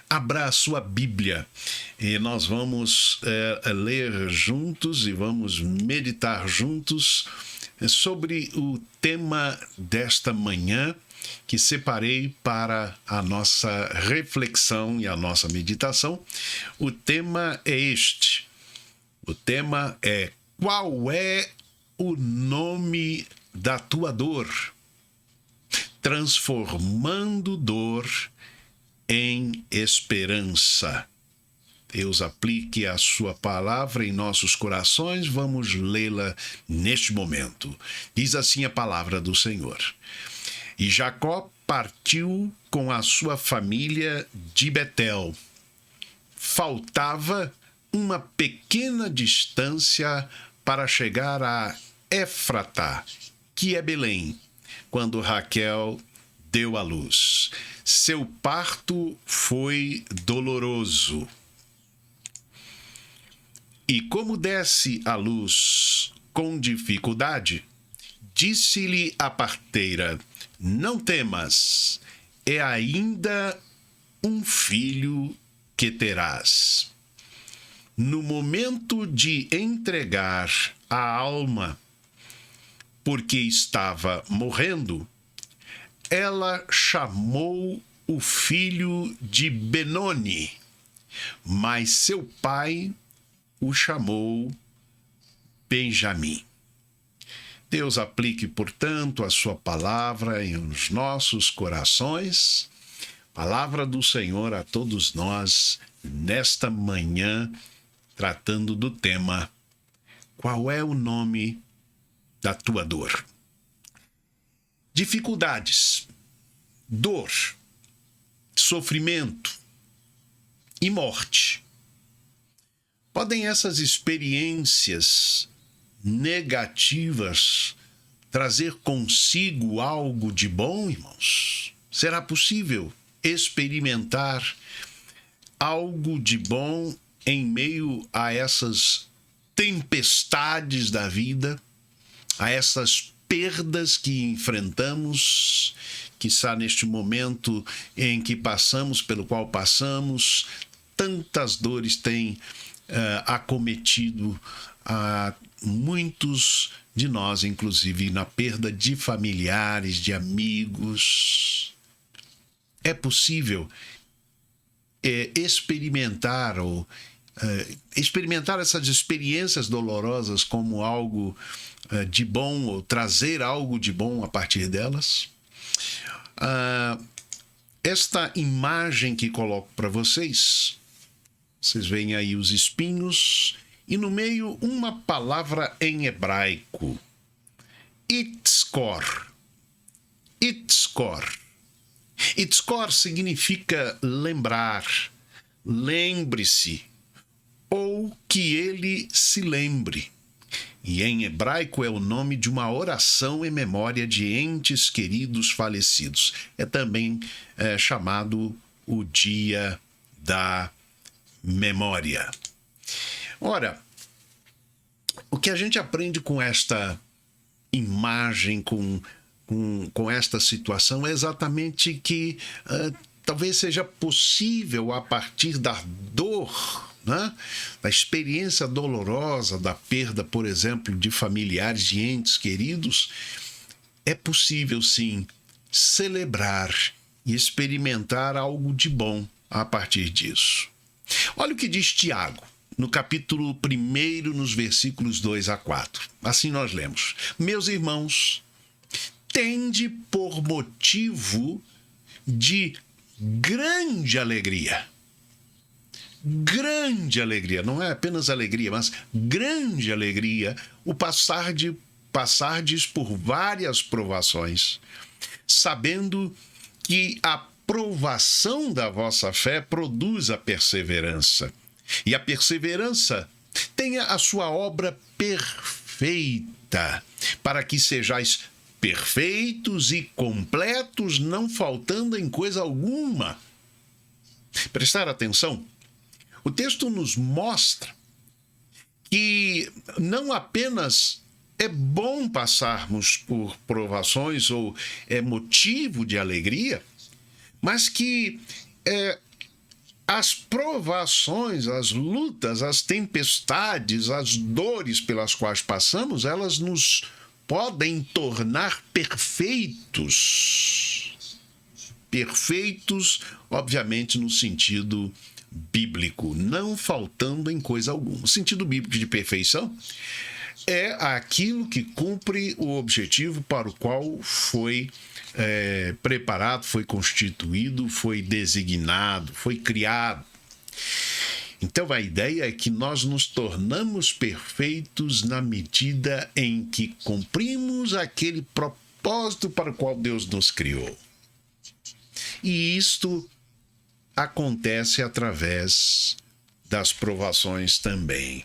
Abra a sua Bíblia e nós vamos ler juntos e vamos meditar juntos sobre o tema desta manhã que separei para a nossa reflexão e a nossa meditação. O tema é este. O tema é: qual é o nome da tua dor? Transformando dor em esperança. Deus aplique a sua palavra em nossos corações. Vamos lê-la neste momento. Diz assim a palavra do Senhor. E Jacó partiu com a sua família de Betel. Faltava uma pequena distância para chegar a Éfrata, que é Belém, quando Raquel deu à luz. Seu parto foi doloroso. E como desse à luz com dificuldade, disse-lhe a parteira: não temas, é ainda um filho que terás. No momento de entregar a alma, porque estava morrendo, ela chamou o filho de Benoni, mas seu pai o chamou Benjamim. Deus aplique, portanto, a sua palavra em os nossos corações. Palavra do Senhor a todos nós nesta manhã, tratando do tema: qual é o nome da tua dor? Dificuldades, dor, sofrimento e morte. Podem essas experiências negativas trazer consigo algo de bom, irmãos? Será possível experimentar algo de bom em meio a essas tempestades da vida, a essas perdas que enfrentamos, quiçá neste momento em que passamos, pelo qual passamos? Tantas dores têm acometido a muitos de nós, inclusive na perda de familiares, de amigos. É possível experimentar essas experiências dolorosas como algo de bom, ou trazer algo de bom a partir delas? Esta imagem que coloco para vocês veem aí os espinhos e no meio uma palavra em hebraico, itzkor. Itzkor. Itzkor significa lembrar, lembre-se, ou que ele se lembre. E em hebraico é o nome de uma oração em memória de entes queridos falecidos. É também chamado o Dia da Memória. Ora, o que a gente aprende com esta imagem, com esta situação, é exatamente que talvez seja possível, a partir da dor, né, da experiência dolorosa, da perda, por exemplo, de familiares, de entes queridos, é possível, sim, celebrar e experimentar algo de bom a partir disso. Olha o que diz Tiago, no capítulo 1, nos versículos 2 a 4. Assim nós lemos: meus irmãos, tende por motivo de grande alegria. Grande alegria, não é apenas alegria, mas grande alegria, o passardes por várias provações, sabendo que a provação da vossa fé produz a perseverança. E a perseverança tenha a sua obra perfeita, para que sejais perfeitos e completos, não faltando em coisa alguma. Prestar atenção, o texto nos mostra que não apenas é bom passarmos por provações ou é motivo de alegria, mas que as provações, as lutas, as tempestades, as dores pelas quais passamos, elas nos podem tornar perfeitos. Perfeitos, obviamente, no sentido bíblico, não faltando em coisa alguma. O sentido bíblico de perfeição é aquilo que cumpre o objetivo para o qual foi preparado, foi constituído, foi designado, foi criado. Então, a ideia é que nós nos tornamos perfeitos na medida em que cumprimos aquele propósito para o qual Deus nos criou. E isto acontece através das provações também.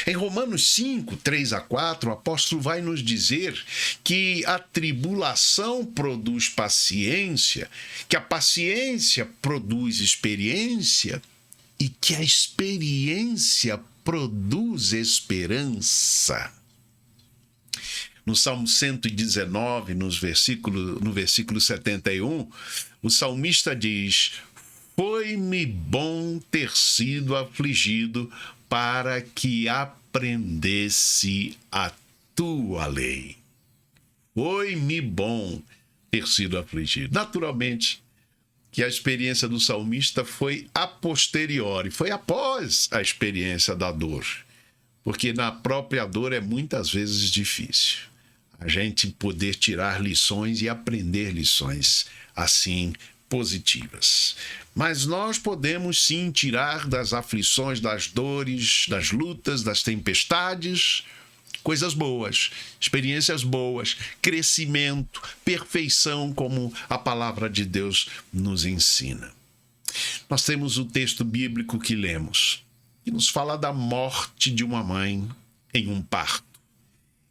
Em Romanos 5, 3-4, o apóstolo vai nos dizer que a tribulação produz paciência, que a paciência produz experiência e que a experiência produz esperança. No Salmo 119, no versículo 71, o salmista diz: "Foi-me bom ter sido afligido para que aprendesse a tua lei." Foi-me bom ter sido afligido. Naturalmente, que a experiência do salmista foi a posteriori, foi após a experiência da dor. Porque na própria dor é muitas vezes difícil a gente poder tirar lições e aprender lições assim positivas. Mas nós podemos sim tirar das aflições, das dores, das lutas, das tempestades, coisas boas, experiências boas, crescimento, perfeição, como a palavra de Deus nos ensina. Nós temos o texto bíblico que lemos, que nos fala da morte de uma mãe em um parto.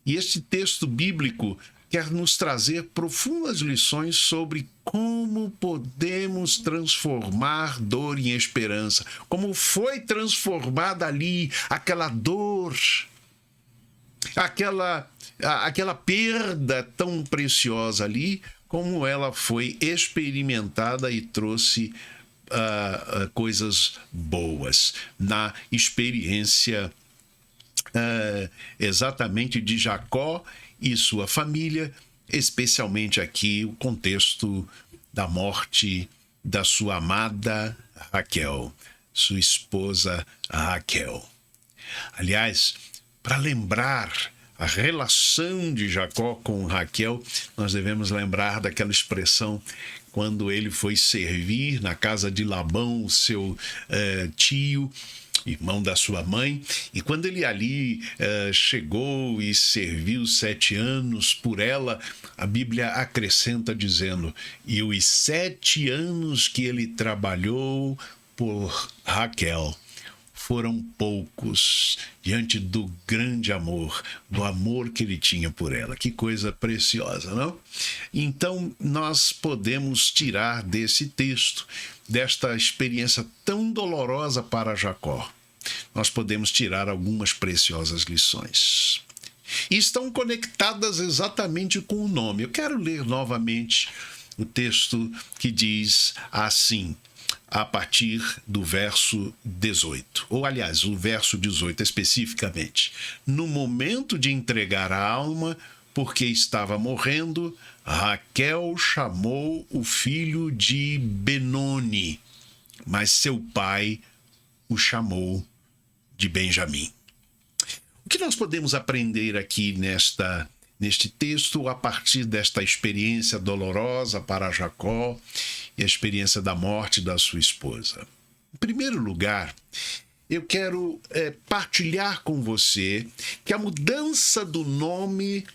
E este texto bíblico quer nos trazer profundas lições sobre como podemos transformar dor em esperança, como foi transformada ali aquela dor, aquela perda tão preciosa ali, como ela foi experimentada e trouxe coisas boas na experiência exatamente de Jacó e sua família, especialmente aqui o contexto da morte da sua amada Raquel, sua esposa Raquel. Aliás, para lembrar a relação de Jacó com Raquel, nós devemos lembrar daquela expressão quando ele foi servir na casa de Labão, seu tio, irmão da sua mãe, e quando ele ali chegou e serviu 7 anos por ela, a Bíblia acrescenta dizendo: "E os 7 anos que ele trabalhou por Raquel foram poucos diante do grande amor, do amor que ele tinha por ela." Que coisa preciosa, não? Então, nós podemos tirar desse texto, desta experiência tão dolorosa para Jacó, nós podemos tirar algumas preciosas lições. E estão conectadas exatamente com o nome. Eu quero ler novamente o texto que diz assim, a partir do verso 18. Ou, aliás, o verso 18 especificamente. "No momento de entregar a alma, porque estava morrendo, Raquel chamou o filho de Benoni, mas seu pai o chamou de Benjamim." O que nós podemos aprender aqui neste texto a partir desta experiência dolorosa para Jacó e a experiência da morte da sua esposa? Em primeiro lugar, eu quero partilhar com você que a mudança do nome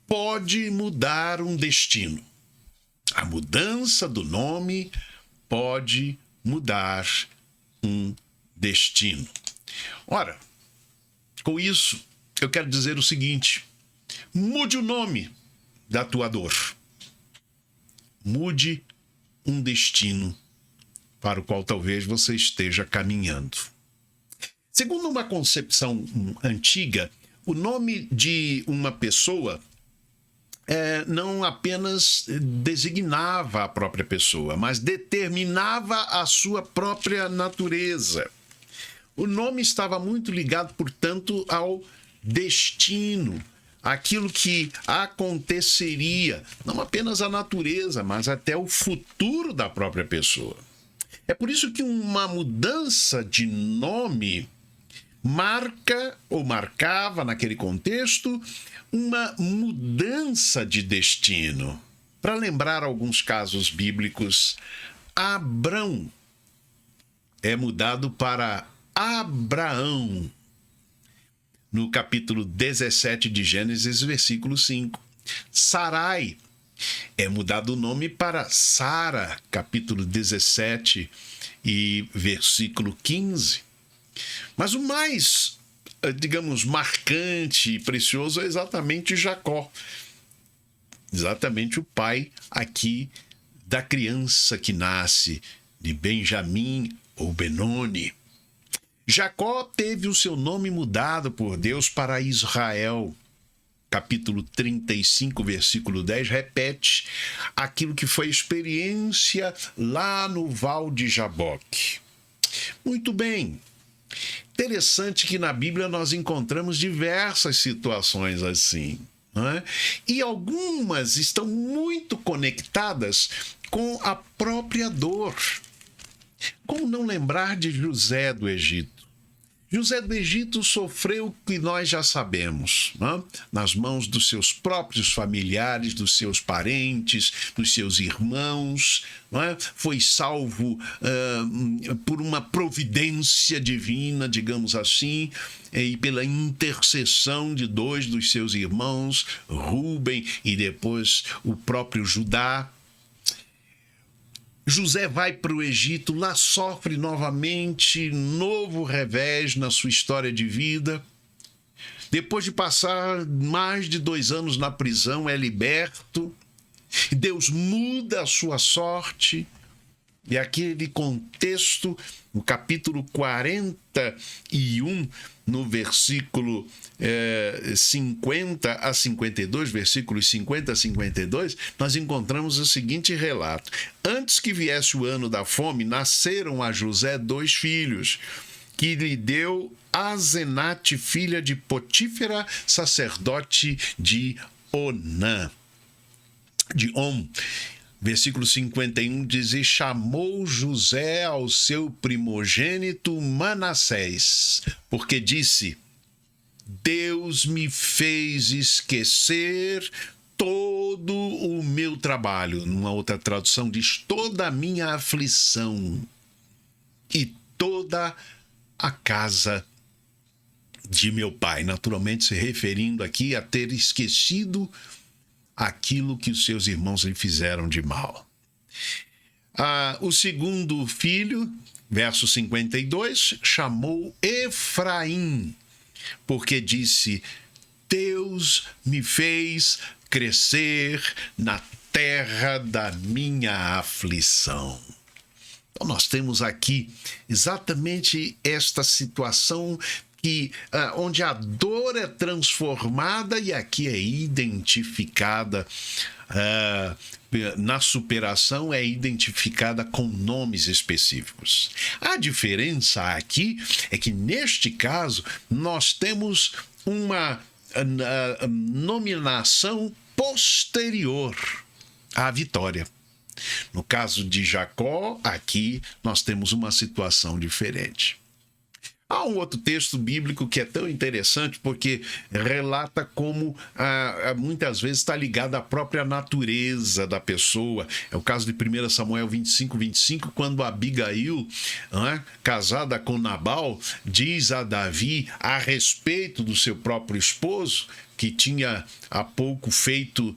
pode mudar um destino. A mudança do nome pode mudar um destino. Ora, com isso, eu quero dizer o seguinte: mude o nome da tua dor. Mude um destino para o qual talvez você esteja caminhando. Segundo uma concepção antiga, o nome de uma pessoa não apenas designava a própria pessoa, mas determinava a sua própria natureza. O nome estava muito ligado, portanto, ao destino, aquilo que aconteceria, não apenas a natureza, mas até o futuro da própria pessoa. É por isso que uma mudança de nome marca ou marcava naquele contexto uma mudança de destino. Para lembrar alguns casos bíblicos, Abrão é mudado para Abraão, no capítulo 17 de Gênesis, versículo 5. Sarai é mudado o nome para Sara, capítulo 17 e versículo 15. Mas o mais, digamos, marcante e precioso é exatamente Jacó. Exatamente o pai aqui da criança que nasce de Benjamim ou Benoni. Jacó teve o seu nome mudado por Deus para Israel. Capítulo 35, versículo 10, repete aquilo que foi experiência lá no Val de Jaboque. Muito bem. Interessante que na Bíblia nós encontramos diversas situações assim, não é? E algumas estão muito conectadas com a própria dor. Como não lembrar de José do Egito? José do Egito sofreu o que nós já sabemos, né? Nas mãos dos seus próprios familiares, dos seus parentes, dos seus irmãos, né? Foi salvo por uma providência divina, digamos assim, e pela intercessão de dois dos seus irmãos, Rúben e depois o próprio Judá. José vai para o Egito, lá sofre novamente novo revés na sua história de vida. Depois de passar mais de 2 anos na prisão, é liberto. Deus muda a sua sorte. E aquele contexto, no capítulo 41, no versículo 50 a 52, versículos 50 a 52, nós encontramos o seguinte relato. Antes que viesse o ano da fome, nasceram a José 2 filhos, que lhe deu Asenate, filha de Potífera, sacerdote de On. Versículo 51 diz: e chamou José ao seu primogênito Manassés, porque disse: Deus me fez esquecer todo o meu trabalho. Numa outra tradução diz: toda a minha aflição e toda a casa de meu pai. Naturalmente se referindo aqui a ter esquecido aquilo que os seus irmãos lhe fizeram de mal. O segundo filho, verso 52, chamou Efraim, porque disse: Deus me fez crescer na terra da minha aflição. Então nós temos aqui exatamente esta situação onde a dor é transformada e aqui é identificada, na superação é identificada com nomes específicos. A diferença aqui é que, neste caso, nós temos uma nominação posterior à vitória. No caso de Jacó, aqui nós temos uma situação diferente. Há um outro texto bíblico que é tão interessante porque relata como muitas vezes está ligado à própria natureza da pessoa. É o caso de 1 Samuel 25, quando Abigail, casada com Nabal, diz a Davi a respeito do seu próprio esposo, que tinha há pouco feito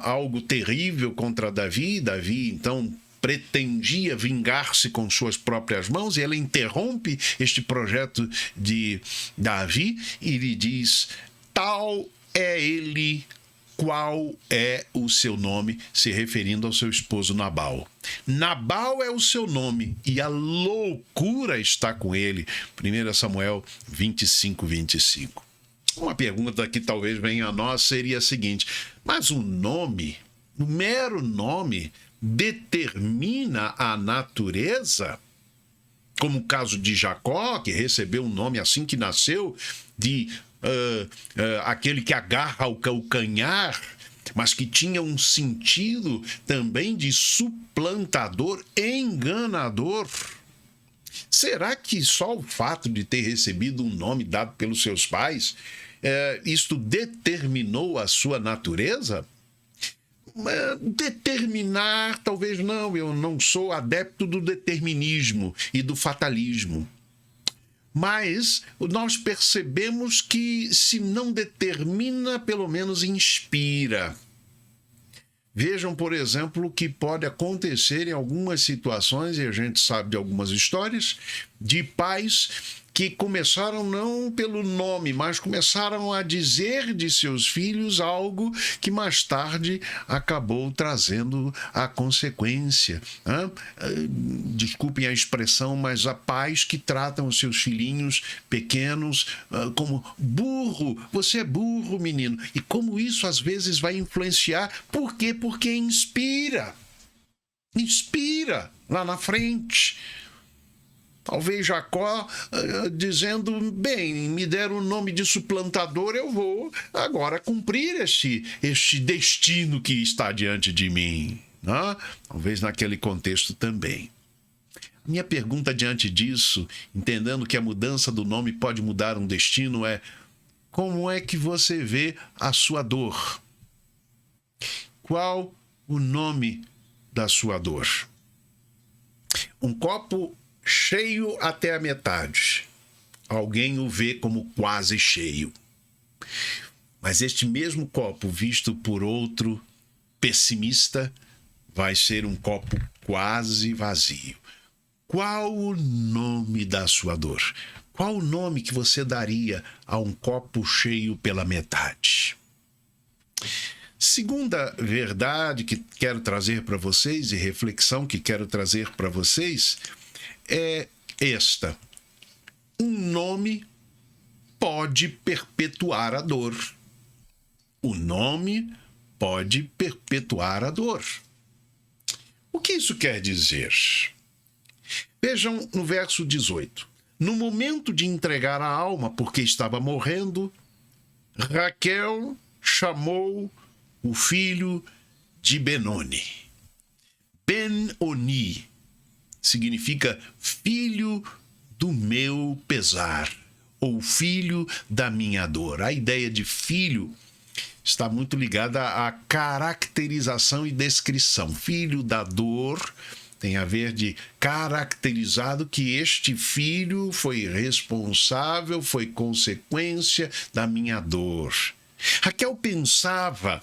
algo terrível contra Davi. Davi, então, pretendia vingar-se com suas próprias mãos, e ela interrompe este projeto de Davi e lhe diz: tal é ele, qual é o seu nome, se referindo ao seu esposo Nabal. Nabal é o seu nome e a loucura está com ele. 1 Samuel 25. Uma pergunta que talvez venha a nós seria a seguinte: mas o nome, o mero nome, determina a natureza? Como o caso de Jacó, que recebeu um nome assim que nasceu, de aquele que agarra o calcanhar, mas que tinha um sentido também de suplantador, enganador. Será que só o fato de ter recebido um nome dado pelos seus pais, isto determinou a sua natureza? Determinar, talvez não. Eu não sou adepto do determinismo e do fatalismo. Mas nós percebemos que, se não determina, pelo menos inspira. Vejam, por exemplo, o que pode acontecer em algumas situações, e a gente sabe de algumas histórias, de pais que começaram não pelo nome, mas começaram a dizer de seus filhos algo que mais tarde acabou trazendo a consequência. Desculpem a expressão, mas há pais que tratam os seus filhinhos pequenos como burro. Você é burro, menino. E como isso às vezes vai influenciar. Por quê? Porque inspira. Inspira lá na frente. Talvez Jacó dizendo, bem, me deram o nome de suplantador, eu vou agora cumprir este destino que está diante de mim. Talvez naquele contexto também. Minha pergunta diante disso, entendendo que a mudança do nome pode mudar um destino, é: como é que você vê a sua dor? Qual o nome da sua dor? Um copo cheio até a metade. Alguém o vê como quase cheio. Mas este mesmo copo, visto por outro pessimista, vai ser um copo quase vazio. Qual o nome da sua dor? Qual o nome que você daria a um copo cheio pela metade? Segunda verdade que quero trazer para vocês, e reflexão que quero trazer para vocês, é esta: um nome pode perpetuar a dor. O nome pode perpetuar a dor. O que isso quer dizer? Vejam no verso 18. No momento de entregar a alma, porque estava morrendo, Raquel chamou o filho de Benoni. Ben-Oni significa filho do meu pesar, ou filho da minha dor. A ideia de filho está muito ligada à caracterização e descrição. Filho da dor tem a ver de caracterizado que este filho foi responsável, foi consequência da minha dor. Raquel pensava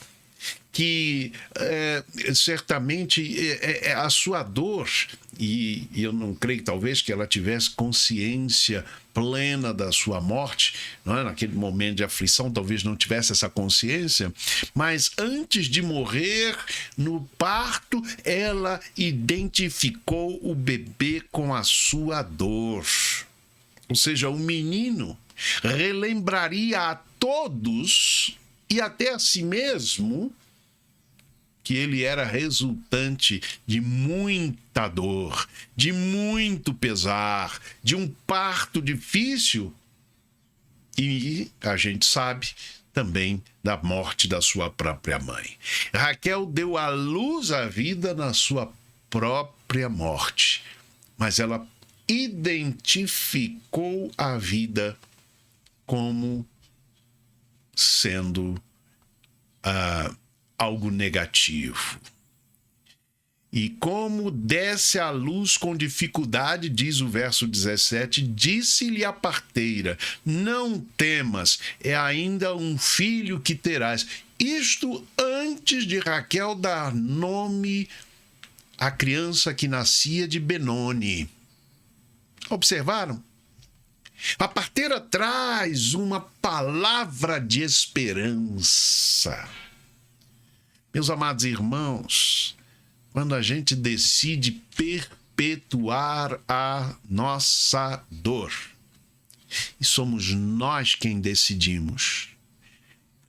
que certamente a sua dor, e eu não creio talvez que ela tivesse consciência plena da sua morte, não é? Naquele momento de aflição talvez não tivesse essa consciência, mas antes de morrer, no parto, ela identificou o bebê com a sua dor. Ou seja, o menino relembraria a todos e até a si mesmo que ele era resultante de muita dor, de muito pesar, de um parto difícil e, a gente sabe, também da morte da sua própria mãe. Raquel deu à luz a vida na sua própria morte, mas ela identificou a vida como sendo algo negativo. E como desce à luz com dificuldade, diz o verso 17, disse-lhe a parteira: não temas, é ainda um filho que terás. Isto antes de Raquel dar nome à criança que nascia de Benoni. Observaram? A parteira traz uma palavra de esperança. Meus amados irmãos, quando a gente decide perpetuar a nossa dor, E somos nós quem decidimos.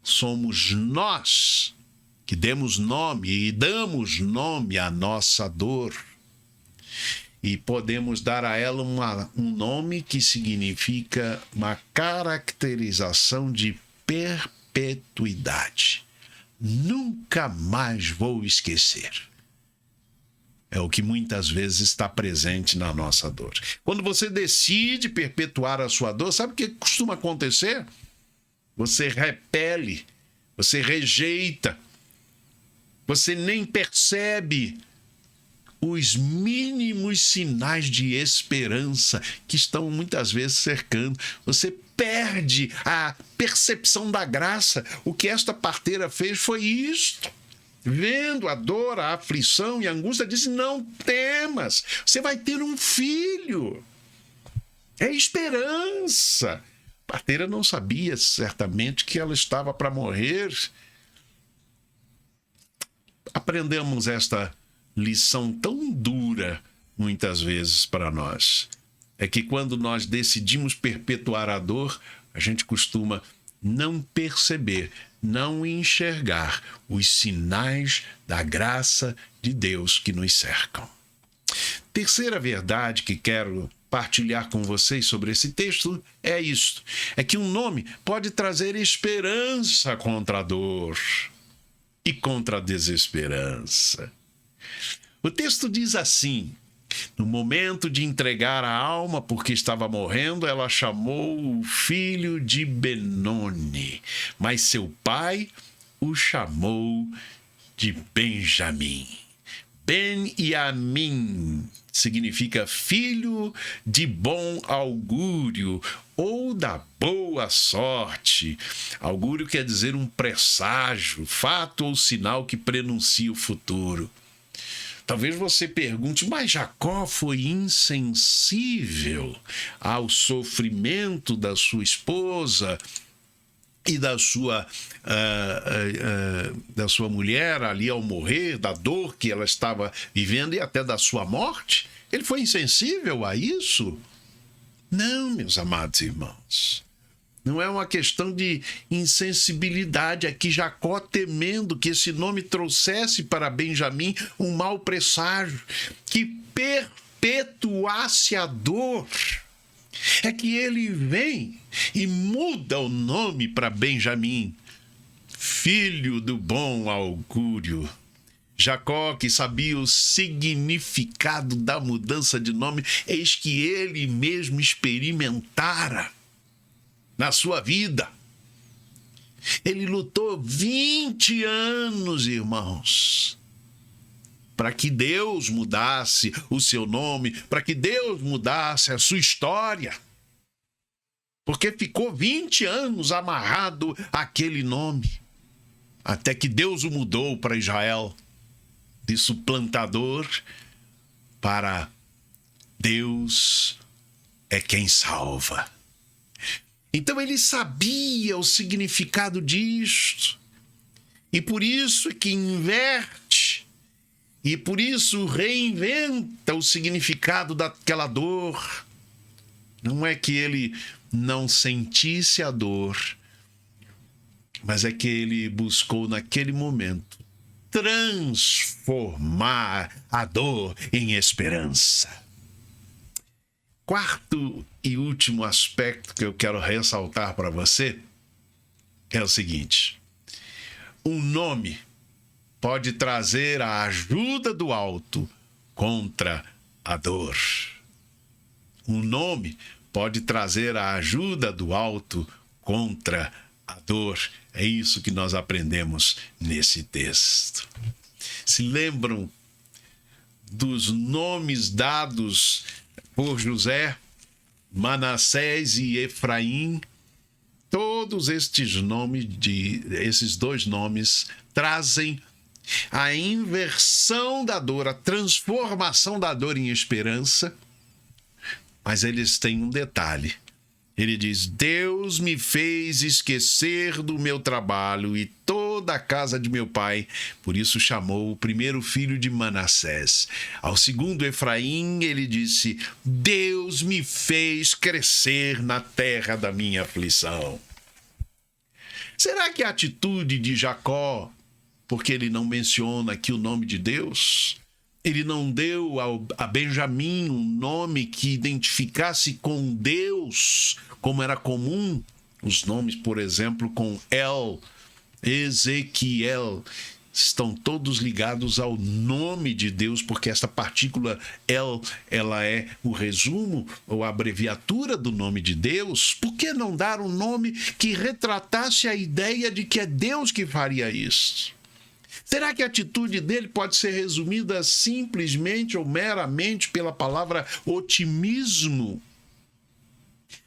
Somos nós que demos nome e damos nome à nossa dor. E podemos dar a ela um nome que significa uma caracterização de perpetuidade. Nunca mais vou esquecer. É o que muitas vezes está presente na nossa dor. Quando você decide perpetuar a sua dor, sabe o que costuma acontecer? Você repele, você rejeita, você nem percebe os mínimos sinais de esperança que estão muitas vezes cercando. Você perde a percepção da graça. O que esta parteira fez foi isto. Vendo a dor, a aflição e a angústia, disse: não temas, você vai ter um filho. É esperança. A parteira não sabia certamente que ela estava para morrer. Aprendemos esta lição tão dura muitas vezes para nós. É que quando nós decidimos perpetuar a dor, a gente costuma não perceber, não enxergar os sinais da graça de Deus que nos cercam. Terceira verdade que quero partilhar com vocês sobre esse texto é isto: é que um nome pode trazer esperança contra a dor e contra a desesperança. O texto diz assim: no momento de entregar a alma porque estava morrendo, ela chamou o filho de Benoni, mas seu pai o chamou de Benjamim. Ben-Yamin significa filho de bom augúrio ou da boa sorte. Augúrio quer dizer um presságio, fato ou sinal que prenuncia o futuro. Talvez você pergunte: mas Jacó foi insensível ao sofrimento da sua esposa e da sua mulher ali ao morrer, da dor que ela estava vivendo e até da sua morte? Ele foi insensível a isso? Não, meus amados irmãos. Não é uma questão de insensibilidade. Aqui Jacó, temendo que esse nome trouxesse para Benjamim um mau presságio, que perpetuasse a dor, é que ele vem e muda o nome para Benjamim, filho do bom augúrio. Jacó, que sabia o significado da mudança de nome, eis que ele mesmo experimentara na sua vida. Ele lutou 20 anos, irmãos, para que Deus mudasse o seu nome, para que Deus mudasse a sua história. Porque ficou 20 anos amarrado àquele nome, até que Deus o mudou para Israel, de suplantador para Deus é quem salva. Então ele sabia o significado disto, e por isso é que inverte, e por isso reinventa o significado daquela dor. Não é que ele não sentisse a dor, mas é que ele buscou naquele momento transformar a dor em esperança. Quarto e último aspecto que eu quero ressaltar para você é o seguinte: um nome pode trazer a ajuda do alto contra a dor. Um nome pode trazer a ajuda do alto contra a dor. É isso que nós aprendemos nesse texto. Se lembram dos nomes dados por José, Manassés e Efraim? Todos esses dois nomes trazem a inversão da dor, a transformação da dor em esperança, mas eles têm um detalhe. Ele diz: Deus me fez esquecer do meu trabalho e toda toda a casa de meu pai. Por isso chamou o primeiro filho de Manassés. Ao segundo Efraim, ele disse: Deus me fez crescer na terra da minha aflição. Será que a atitude de Jacó, porque ele não menciona aqui o nome de Deus, ele não deu a Benjamim um nome que identificasse com Deus, como era comum, os nomes, por exemplo, com El, Ezequiel, estão todos ligados ao nome de Deus, porque esta partícula El, ela é o resumo ou a abreviatura do nome de Deus. Por que não dar um nome que retratasse a ideia de que é Deus que faria isso? Será que a atitude dele pode ser resumida simplesmente ou meramente pela palavra otimismo?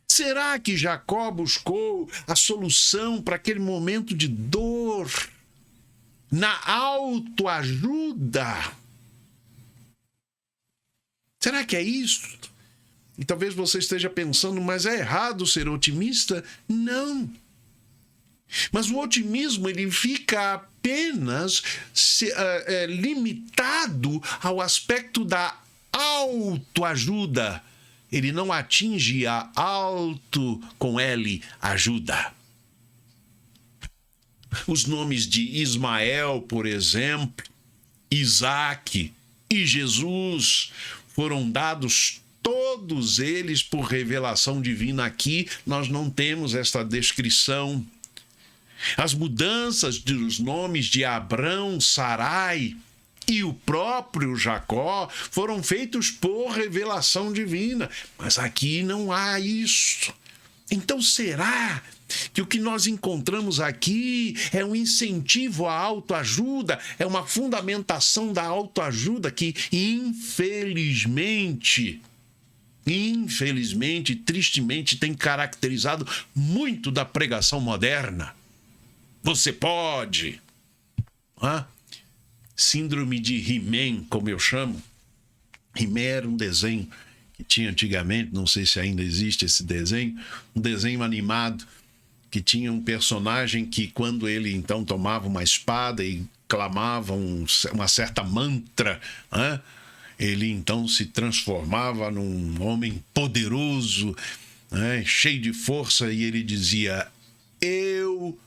Será que Jacó buscou a solução para aquele momento de dor na autoajuda? Será que é isso? E talvez você esteja pensando, mas é errado ser otimista? Não. Mas o otimismo, ele fica apenas limitado ao aspecto da autoajuda. Ele não atinge a auto com L, ajuda. Os nomes de Ismael, por exemplo, Isaac e Jesus foram dados todos eles por revelação divina. Aqui nós não temos esta descrição. As mudanças dos nomes de Abrão, Sarai e o próprio Jacó foram feitos por revelação divina. Mas aqui não há isso. Então será que o que nós encontramos aqui é um incentivo à autoajuda, é uma fundamentação da autoajuda que, infelizmente, tristemente, tem caracterizado muito da pregação moderna? Você pode. Síndrome de He-Man, como eu chamo. He-Man era um desenho que tinha antigamente, não sei se ainda existe esse desenho, um desenho animado que tinha um personagem que, quando ele então tomava uma espada e clamava uma certa mantra, ele então se transformava num homem poderoso, cheio de força, e ele dizia: eu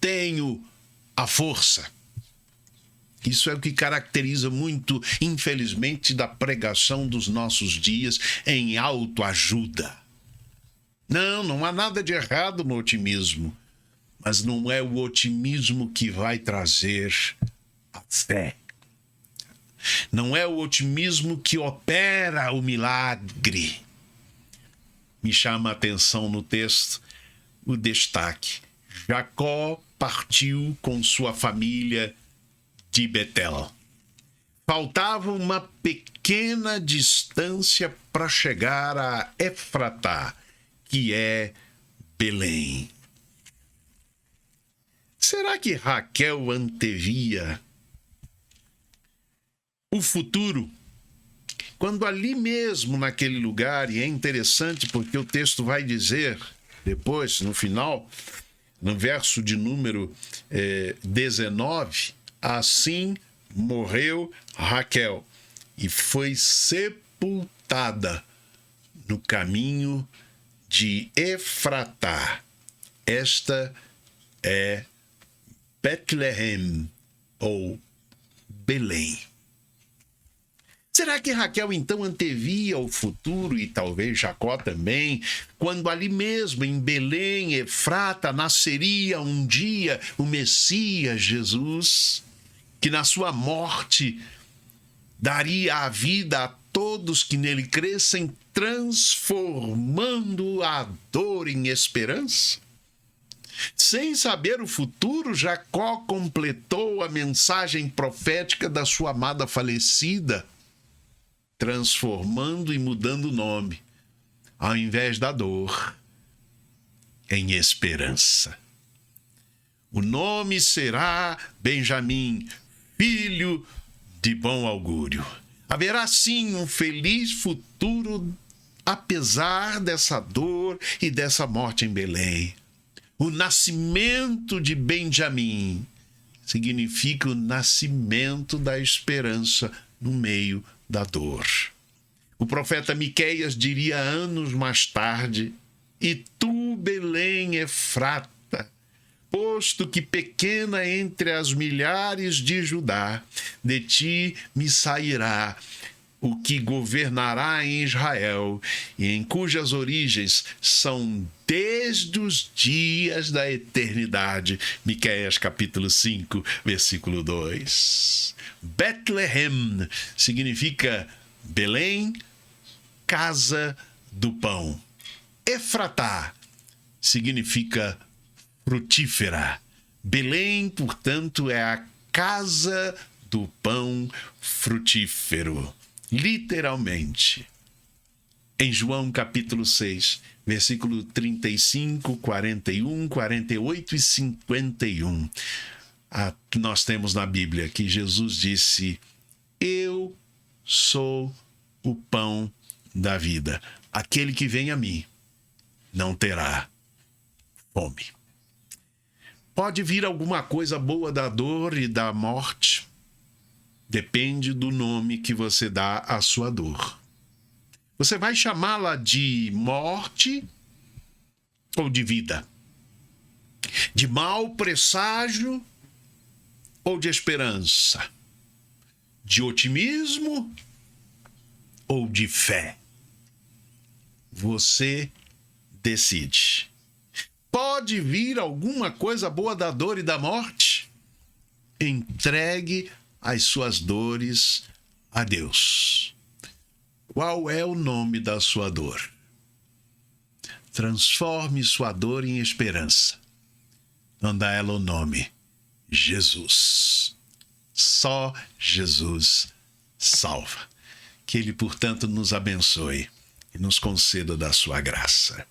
tenho a força. Isso é o que caracteriza muito, infelizmente, da pregação dos nossos dias em autoajuda. Não há nada de errado no otimismo, mas não é o otimismo que vai trazer a fé. Não é o otimismo que opera o milagre. Me chama a atenção no texto o destaque. Jacó partiu com sua família de Betel. Faltava uma pequena distância para chegar a Efratá, que é Belém. Será que Raquel antevia o futuro? Quando ali mesmo, naquele lugar, e é interessante porque o texto vai dizer depois, no final, no verso de número 19, assim morreu Raquel e foi sepultada no caminho de Efratá. Esta é Betlehem ou Belém. Será que Raquel então antevia o futuro, e talvez Jacó também, quando ali mesmo em Belém, Efrata, nasceria um dia o Messias Jesus, que na sua morte daria a vida a todos que nele crescem, transformando a dor em esperança? Sem saber o futuro, Jacó completou a mensagem profética da sua amada falecida, transformando e mudando o nome, ao invés da dor, em esperança. O nome será Benjamim, filho de bom augúrio. Haverá sim um feliz futuro, apesar dessa dor e dessa morte em Belém. O nascimento de Benjamim significa o nascimento da esperança no meio da dor. O profeta Miqueias diria anos mais tarde: "E tu, Belém Efrata, posto que pequena entre as milhares de Judá, de ti me sairá o que governará em Israel, e em cujas origens são desde os dias da eternidade." Miqueias capítulo 5, versículo 2. Betlehem significa Belém, casa do pão. Efratá significa frutífera. Belém, portanto, é a casa do pão frutífero. Literalmente. Em João capítulo 6, versículo 35, 41, 48 e 51, nós temos na Bíblia que Jesus disse: "Eu sou o pão da vida. Aquele que vem a mim não terá fome." Pode vir alguma coisa boa da dor e da morte. Depende do nome que você dá à sua dor. Você vai chamá-la de morte ou de vida? De mau presságio ou de esperança? De otimismo ou de fé? Você decide. Pode vir alguma coisa boa da dor e da morte? Entregue as suas dores a Deus. Qual é o nome da sua dor? Transforme sua dor em esperança. Dando a ela o nome Jesus. Só Jesus salva. Que Ele, portanto, nos abençoe e nos conceda da sua graça.